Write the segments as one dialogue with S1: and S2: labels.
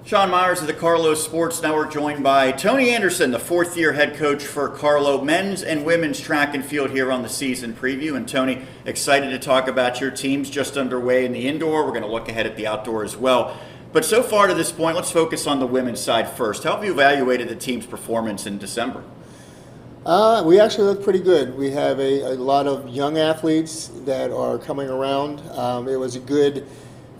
S1: Sean Myers of the Carlow Sports Network, joined by Tony Anderson, the fourth-year head coach for Carlow men's and women's track and field here on the season preview. And Tony, excited to talk about your teams just underway in the indoor. We're going to look ahead at the outdoor as well. But so far to this point, let's focus on the women's side first. How have you evaluated the team's performance in December?
S2: We actually look pretty good. We have a lot of young athletes that are coming around. It was a good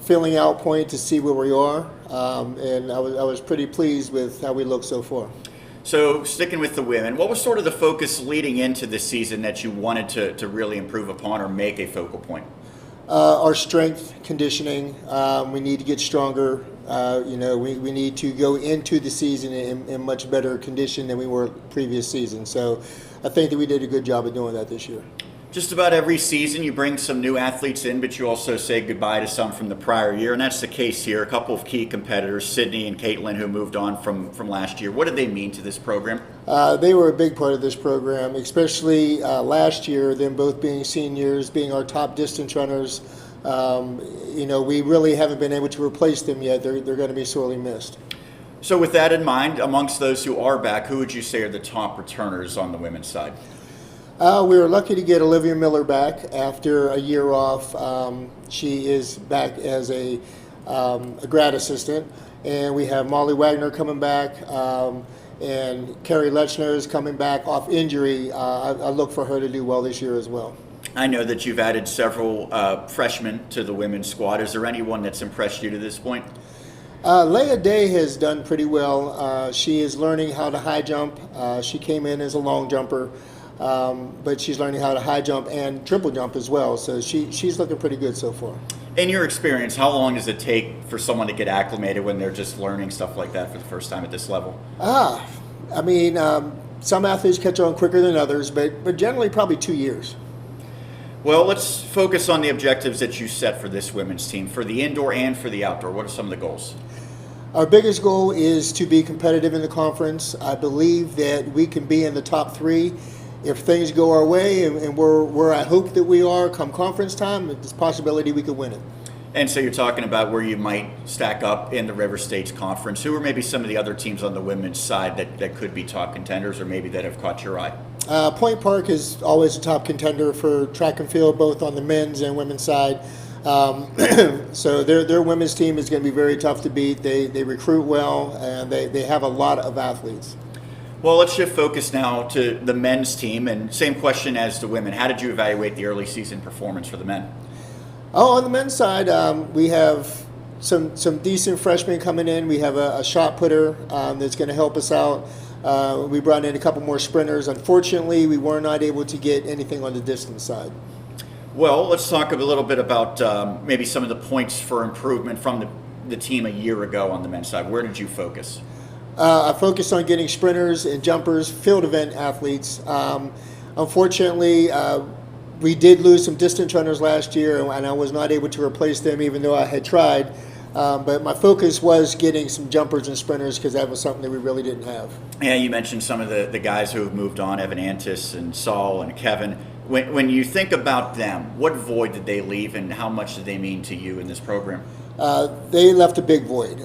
S2: filling out point to see where we are, and I was pretty pleased with how we look so far.
S1: So sticking with the women, what was sort of the focus leading into this season that you wanted to really improve upon or make a focal point?
S2: Our strength conditioning. We need to get stronger. We need to go into the season in much better condition than we were previous season. So I think that we did a good job of doing that this year.
S1: Just about every season you bring some new athletes in, but you also say goodbye to some from the prior year, and that's the case here. A couple of key competitors, Sydney and Caitlin, who moved on from last year. What did they mean to this program?
S2: They were a big part of this program, especially last year, them both being seniors, being our top distance runners. We really haven't been able to replace them yet. They're going to be sorely missed.
S1: So with that in mind, amongst those who are back, who would you say are the top returners on the women's side?
S2: We were lucky to get Olivia Miller back after a year off. She is back as a grad assistant, and we have Molly Wagner coming back, and Carrie Lechner is coming back off injury. I look for her to do well this year as well.
S1: I know that you've added several freshmen to the women's squad. Is there anyone that's impressed you to this point?
S2: Leah Day has done pretty well. She is learning how to high jump. She came in as a long jumper. But she's learning how to high jump and triple jump as well. So she's looking pretty good so far.
S1: In your experience, how long does it take for someone to get acclimated when they're just learning stuff like that for the first time at this level?
S2: Some athletes catch on quicker than others, but generally probably 2 years.
S1: Well, let's focus on the objectives that you set for this women's team, for the indoor and for the outdoor. What are some of the goals?
S2: Our biggest goal is to be competitive in the conference. I believe that we can be in the top 3. If things go our way and we're where I hope that we are come conference time, there's a possibility we could win it.
S1: And so you're talking about where you might stack up in the River States Conference. Who are maybe some of the other teams on the women's side that could be top contenders or maybe that have caught your eye?
S2: Point Park is always a top contender for track and field, both on the men's and women's side. So their women's team is going to be very tough to beat. They recruit well, and they have a lot of athletes.
S1: Well, let's shift focus now to the men's team, and same question as the women. How did you evaluate the early season performance for the men?
S2: On the men's side, we have some decent freshmen coming in. We have a shot putter that's going to help us out. We brought in a couple more sprinters. Unfortunately, we were not able to get anything on the distance side.
S1: Well, let's talk a little bit about maybe some of the points for improvement from the team a year ago on the men's side. Where did you focus?
S2: I focused on getting sprinters and jumpers, field event athletes. Unfortunately, we did lose some distance runners last year, and I was not able to replace them even though I had tried. But my focus was getting some jumpers and sprinters because that was something that we really didn't have.
S1: Yeah, you mentioned some of the guys who have moved on, Evan Antis and Saul and Kevin. When you think about them, what void did they leave and how much did they mean to you in this program?
S2: They left a big void.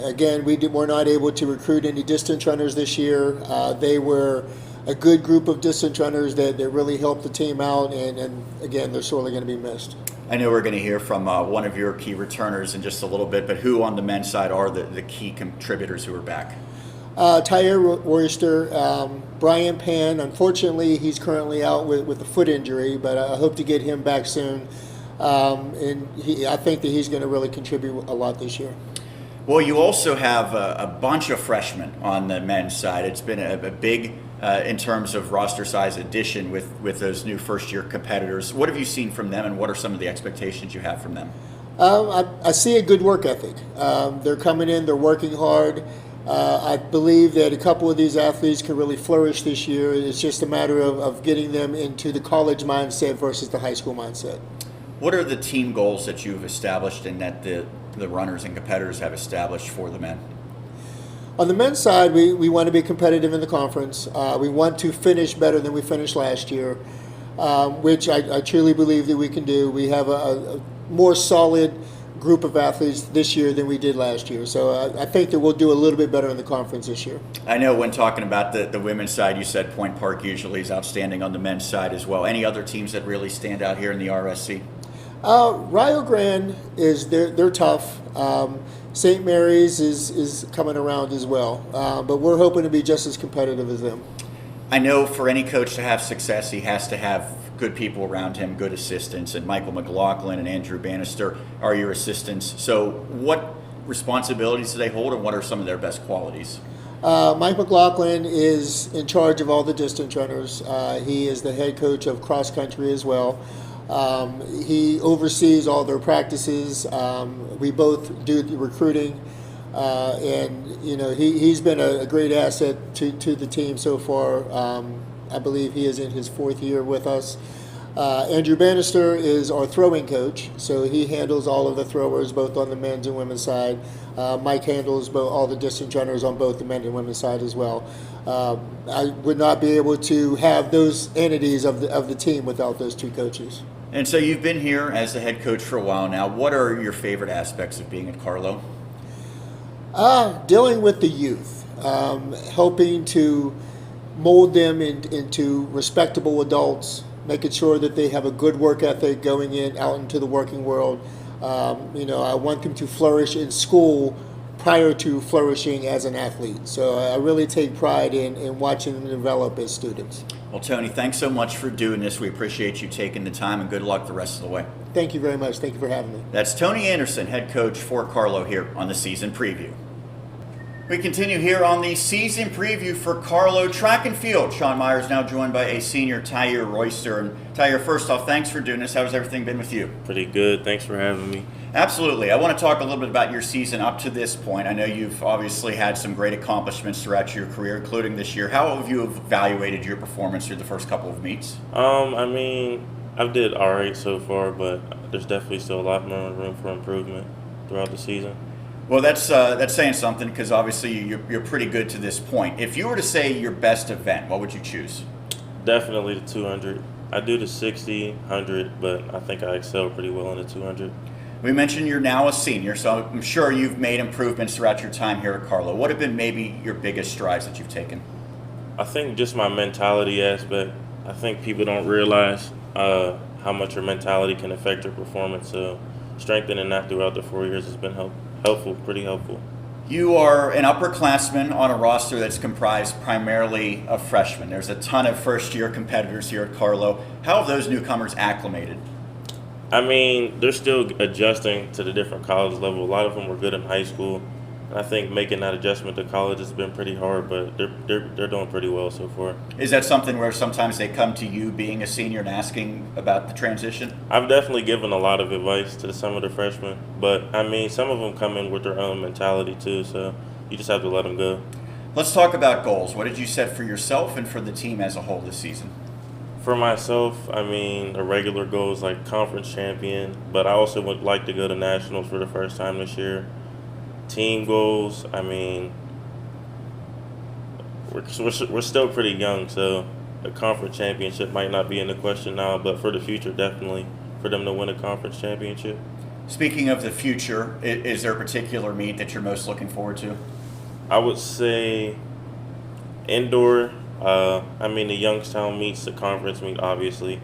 S2: Again, were not able to recruit any distance runners this year. They were a good group of distance runners that really helped the team out, and again, they're sorely going to be missed.
S1: I know we're going to hear from one of your key returners in just a little bit, but who on the men's side are the key contributors who are back?
S2: Tyre Royster, Brian Pan. Unfortunately, he's currently out with a foot injury, but I hope to get him back soon. I think that he's going to really contribute a lot this year.
S1: Well, you also have a bunch of freshmen on the men's side. It's been a big, in terms of roster size addition with those new first-year competitors. What have you seen from them, and what are some of the expectations you have from them?
S2: I see a good work ethic. They're coming in, they're working hard. I believe that a couple of these athletes can really flourish this year. It's just a matter of getting them into the college mindset versus the high school mindset.
S1: What are the team goals that you've established and that the runners and competitors have established for the men?
S2: On the men's side, we want to be competitive in the conference. We want to finish better than we finished last year, which I truly believe that we can do. We have a more solid group of athletes this year than we did last year. So I think that we'll do a little bit better in the conference this year.
S1: I know when talking about the women's side, you said Point Park usually is outstanding on the men's side as well. Any other teams that really stand out here in the RSC?
S2: Rio Grande they're tough. St. Mary's is coming around as well, but we're hoping to be just as competitive as them.
S1: I know for any coach to have success, he has to have good people around him, good assistants, and Michael McLaughlin and Andrew Bannister are your assistants. So what responsibilities do they hold, and what are some of their best qualities?
S2: Mike McLaughlin is in charge of all the distance runners. He is the head coach of cross country as well. He oversees all their practices. We both do the recruiting, and he's been a great asset to the team so far. I believe he is in his 4th year with us. Andrew Bannister is our throwing coach, so he handles all of the throwers both on the men's and women's side. Mike handles all the distance runners on both the men's and women's side as well. I would not be able to have those entities of the team without those 2 coaches.
S1: And so you've been here as the head coach for a while now. What are your favorite aspects of being at Carlow?
S2: Dealing with the youth, helping to mold them into respectable adults, making sure that they have a good work ethic going out into the working world. I want them to flourish in school prior to flourishing as an athlete. So I really take pride in watching them develop as students.
S1: Well, Tony, thanks so much for doing this. We appreciate you taking the time, and good luck the rest of the way.
S2: Thank you very much. Thank you for having me.
S1: That's Tony Anderson, head coach for Carlow here on the season preview. We continue here on the season preview for Carlow track and field. Sean Myers now joined by a senior, Tyre Royster. And Tyre, first off, thanks for doing this. How's everything been with you?
S3: Pretty good. Thanks for having me.
S1: Absolutely. I want to talk a little bit about your season up to this point. I know you've obviously had some great accomplishments throughout your career, including this year. How have you evaluated your performance through the first couple of meets?
S3: I've did all right so far, but there's definitely still a lot more room for improvement throughout the season.
S1: Well, that's saying something, because obviously you're pretty good to this point. If you were to say your best event, what would you choose?
S3: Definitely the 200. I do the 60, 100, but I think I excel pretty well in the 200.
S1: We mentioned you're now a senior, so I'm sure you've made improvements throughout your time here at Carlow. What have been maybe your biggest strides that you've taken?
S3: I think just my mentality aspect. I think people don't realize how much your mentality can affect your performance. So strengthening that throughout the 4 years has been helpful, pretty helpful.
S1: You are an upperclassman on a roster that's comprised primarily of freshmen. There's a ton of first-year competitors here at Carlow. How have those newcomers acclimated?
S3: They're still adjusting to the different college level. A lot of them were good in high school. And I think making that adjustment to college has been pretty hard, but they're doing pretty well so far.
S1: Is that something where sometimes they come to you being a senior and asking about the transition?
S3: I've definitely given a lot of advice to some of the freshmen, but some of them come in with their own mentality too, so you just have to let them go.
S1: Let's talk about goals. What did you set for yourself and for the team as a whole this season?
S3: For myself, a regular goal is like conference champion, but I also would like to go to nationals for the first time this year. Team goals, we're still pretty young, so a conference championship might not be in the question now, but for the future, definitely for them to win a conference championship.
S1: Speaking of the future, is there a particular meet that you're most looking forward to?
S3: I would say indoor. The Youngstown meets, the conference meet, obviously.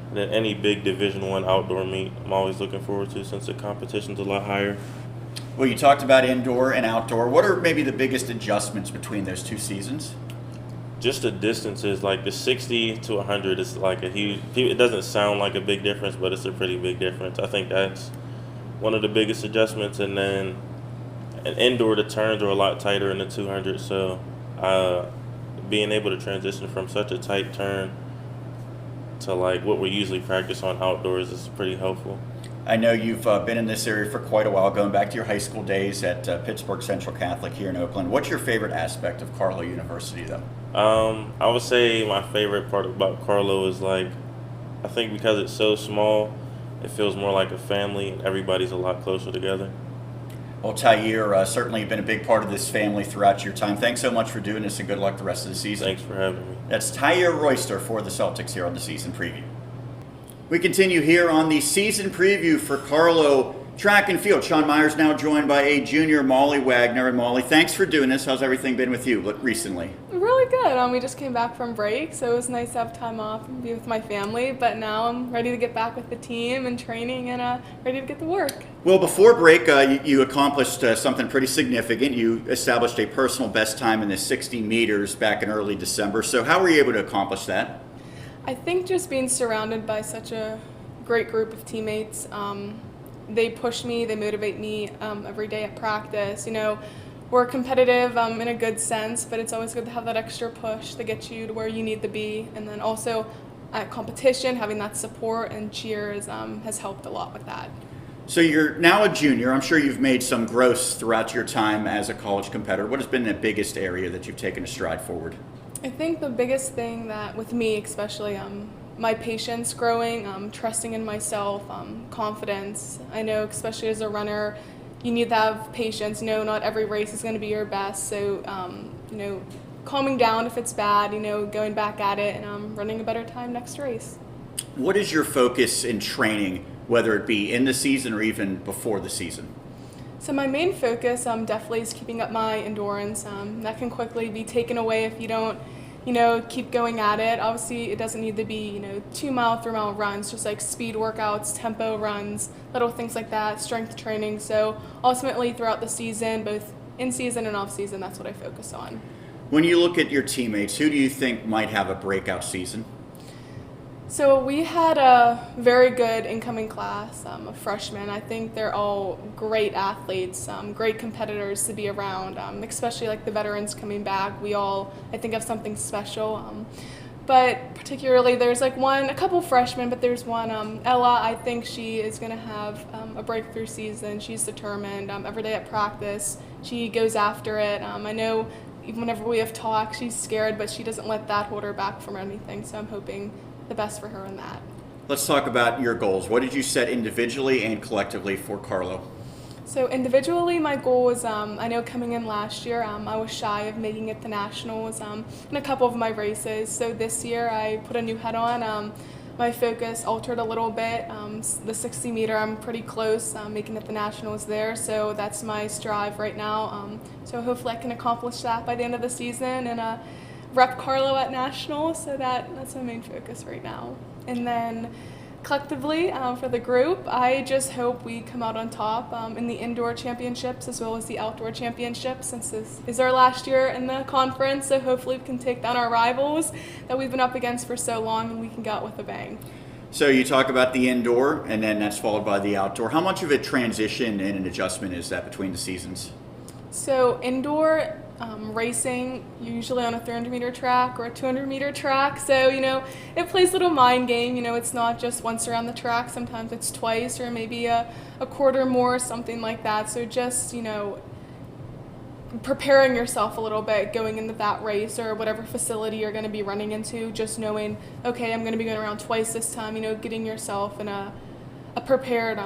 S3: And then any big Division I outdoor meet, I'm always looking forward to since the competition's a lot higher.
S1: Well, you talked about indoor and outdoor. What are maybe the biggest adjustments between those two seasons?
S3: Just the distances, like the 60 to 100 is like a huge, it doesn't sound like a big difference, but it's a pretty big difference. I think that's one of the biggest adjustments. And then an indoor, the turns are a lot tighter in the 200, so being able to transition from such a tight turn to like what we usually practice on outdoors is pretty helpful.
S1: I know you've been in this area for quite a while, going back to your high school days at Pittsburgh Central Catholic here in Oakland. What's your favorite aspect of Carlow University, though?
S3: I would say my favorite part about Carlow is I think because it's so small, it feels more like a family and everybody's a lot closer together.
S1: Well, Tyre, certainly been a big part of this family throughout your time. Thanks so much for doing this, and good luck the rest of the season.
S3: Thanks for having me.
S1: That's Tyre Royster for the Celtics here on the season preview. We continue here on the season preview for Carlow Track and field. Sean Myers now joined by a junior, Molly Wagner. And Molly, thanks for doing this. How's everything been with you recently?
S4: Really good. We just came back from break, so it was nice to have time off and be with my family. But now I'm ready to get back with the team and training and ready to get to work.
S1: Well, before break, you accomplished something pretty significant. You established a personal best time in the 60 meters back in early December. So how were you able to accomplish that?
S4: I think just being surrounded by such a great group of teammates. They push me, they motivate me every day at practice. You know, we're competitive in a good sense, but it's always good to have that extra push to get you to where you need to be. And then also at competition, having that support and cheers has helped a lot with that.
S1: So you're now a junior. I'm sure you've made some growths throughout your time as a college competitor. What has been the biggest area that you've taken a stride forward?
S4: I think the biggest thing that with me especially, my patience growing, trusting in myself, confidence. I know especially as a runner, you need to have patience. You know, not every race is going to be your best. So, you know, calming down if it's bad, you know, going back at it and running a better time next race.
S1: What is your focus in training, whether it be in the season or even before the season?
S4: So my main focus definitely is keeping up my endurance. That can quickly be taken away if you don't, you know, keep going at it. Obviously, it doesn't need to be, you know, 2 mile, 3 mile runs, just like speed workouts, tempo runs, little things like that, strength training. So ultimately throughout the season, both in season and off season, that's what I focus on.
S1: When you look at your teammates, who do you think might have a breakout season?
S4: So we had a very good incoming class of freshmen. I think they're all great athletes, great competitors to be around, especially like the veterans coming back. We all, I think, have something special. But particularly there's like a couple freshmen, but there's one, Ella, I think she is going to have a breakthrough season. She's determined. Every day at practice, she goes after it. I know even whenever we have talks, she's scared, but she doesn't let that hold her back from anything. So I'm hoping the best for her in that.
S1: Let's talk about your goals. What did you set individually and collectively for Carlow?
S4: So individually, my goal was, I know coming in last year, I was shy of making it to nationals in a couple of my races. So this year, I put a new head on. My focus altered a little bit. The 60 meter, I'm pretty close, making it to nationals there. So that's my strive right now. So hopefully I can accomplish that by the end of the season and rep Carlow at nationals. So that's my main focus right now. And then collectively, for the group, I just hope we come out on top in the indoor championships as well as the outdoor championships, since this is our last year in the conference. So hopefully we can take down our rivals that we've been up against for so long and we can go out with a bang.
S1: So you talk about the indoor and then that's followed by the outdoor. How much of a transition and an adjustment is that between the seasons?
S4: So indoor racing, usually on a 300 meter track or a 200 meter track. So, you know, it plays a little mind game. You know, it's not just once around the track. Sometimes it's twice or maybe a quarter more, something like that. So just, you know, preparing yourself a little bit going into that race or whatever facility you're going to be running into, just knowing, okay, I'm going to be going around twice this time, you know, getting yourself in a prepared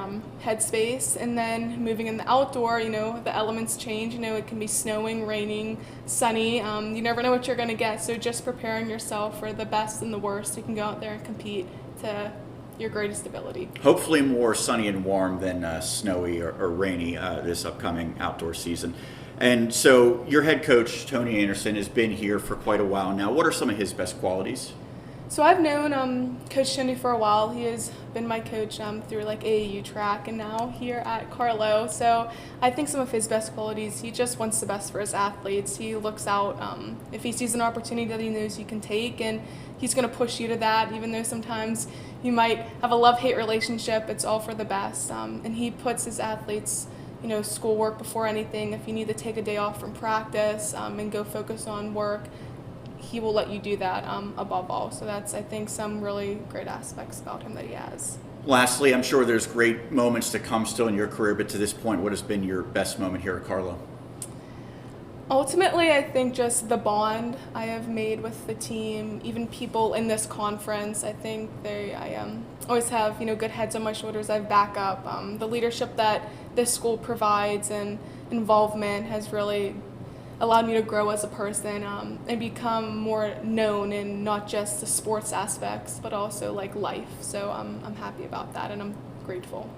S4: headspace. And then moving in the outdoor, you know, the elements change. You know, it can be snowing, raining, sunny. You never know what you're going to get. So just preparing yourself for the best and the worst. You can go out there and compete to your greatest ability.
S1: Hopefully more sunny and warm than snowy or rainy this upcoming outdoor season. And so your head coach, Tony Anderson, has been here for quite a while now. What are some of his best qualities?
S4: So I've known Coach Tony for a while. He has been my coach through like AAU track and now here at Carlow. So I think some of his best qualities, he just wants the best for his athletes. He looks out if he sees an opportunity that he knows you can take, and he's going to push you to that, even though sometimes you might have a love-hate relationship. It's all for the best. And he puts his athletes, you know, schoolwork before anything. If you need to take a day off from practice and go focus on work, he will let you do that above all. So that's, I think, some really great aspects about him that he has.
S1: Lastly, I'm sure there's great moments to come still in your career, but to this point, what has been your best moment here at Carlow?
S4: Ultimately, I think just the bond I have made with the team, even people in this conference. I think I always have, you know, good heads on my shoulders. I have backup. The leadership that this school provides and involvement has really allowed me to grow as a person and become more known in not just the sports aspects, but also like life. So I'm happy about that and I'm grateful.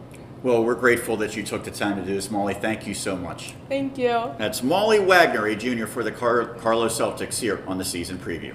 S1: Well, we're grateful that you took the time to do this, Molly. Thank you so much.
S4: Thank you.
S1: That's Molly Wagner, a junior for the Carlow Celtics here on the season preview.